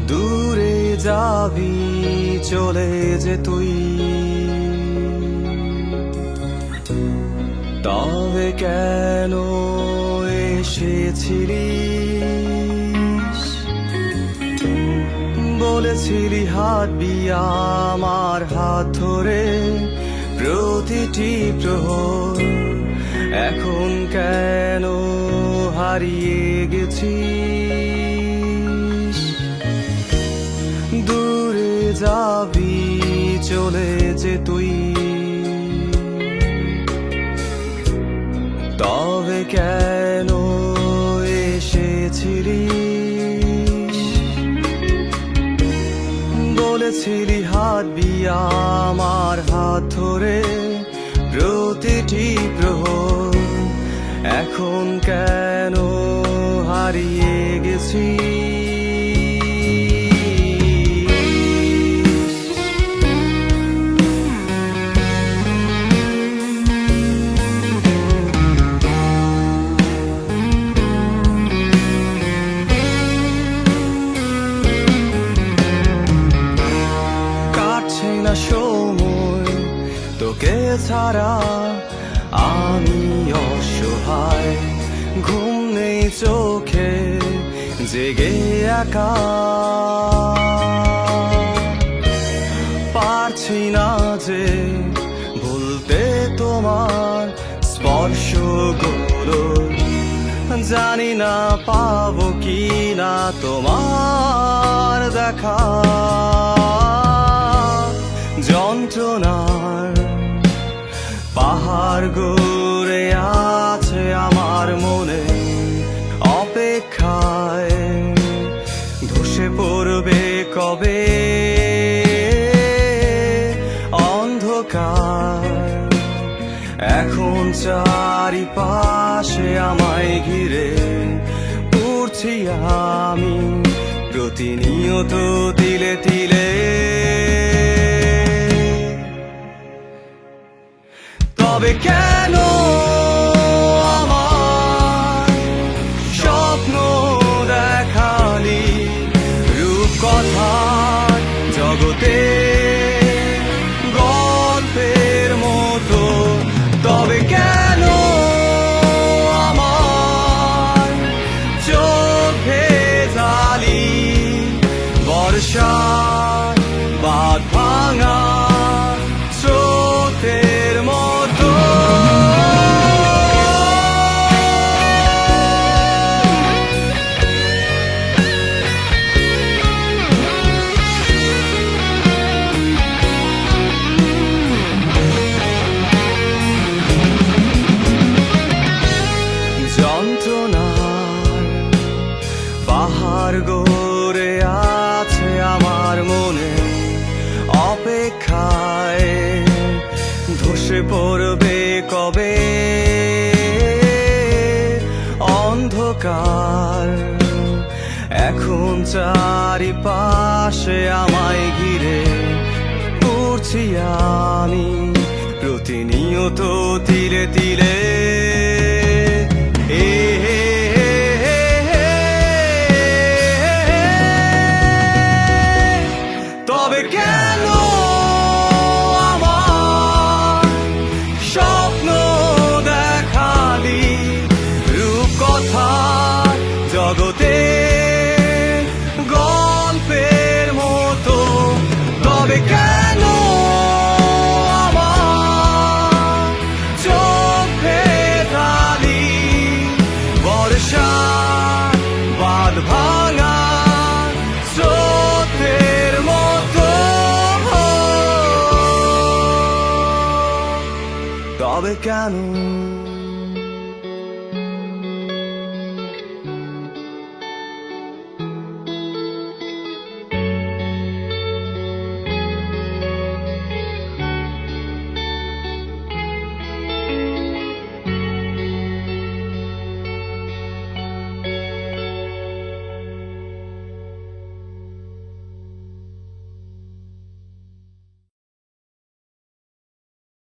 দূরে যাবি চলে যে তুই, তবে কেন এসেছিলিস? বলেছিলি হাঁটবি আমার হাত ধরে প্রতিটি প্রহর, এখন কেন হারিয়ে গেছিস? দূরে যাবি চলে যে তুই, তবে কেন এসেছিলিস? বলেছিলি হাঁটবি আমার হাত ধরে প্রতিটি প্রহর, এখন কেন হারিয়ে গেছিস? কাটছে না সময় তোকে ছাড়া, আমি অসহায়, ঘুম নেই চোখে, জেগে একা, পারছি না যে ভুলতে তোমার স্পর্শগুলো, জানি না পাবো কি না তোমার দেখা। যন্ত্রণার পাহাড় গড়ে আছে আমার মনে, অপেক্ষায় ধসে পড়বে কবে অন্ধকার, এখন চারিপাশে আমায় ঘিরে পড়ছি আমি প্রতিনিয়ত তিলে তিলে, তবে কেন আমার স্বপ্ন দেখালি রূপকথার জগতে গল্পের মতো? তবে কেন আমার চোখ ভেজালি বর্ষার বাঁধ ভাঙা স্রোতের মতো? যন্ত্রণার পাহাড় গড়ে আছে আমার মনে, অপেক্ষায় ধসে পড়বে কবে অন্ধকার, এখন চারিপাশে আমায় ঘিরে পড়ছি আমি প্রতিনিয়ত তিলে তিলে। তবে কেন আমার স্বপ্ন দেখালি রূপকথার জগতে গল্পের মতো? তবে কেন আমার চোখ ভেজালি বর্ষার বাঁধ ভাঙা স্রোতের মতো? তবে কেন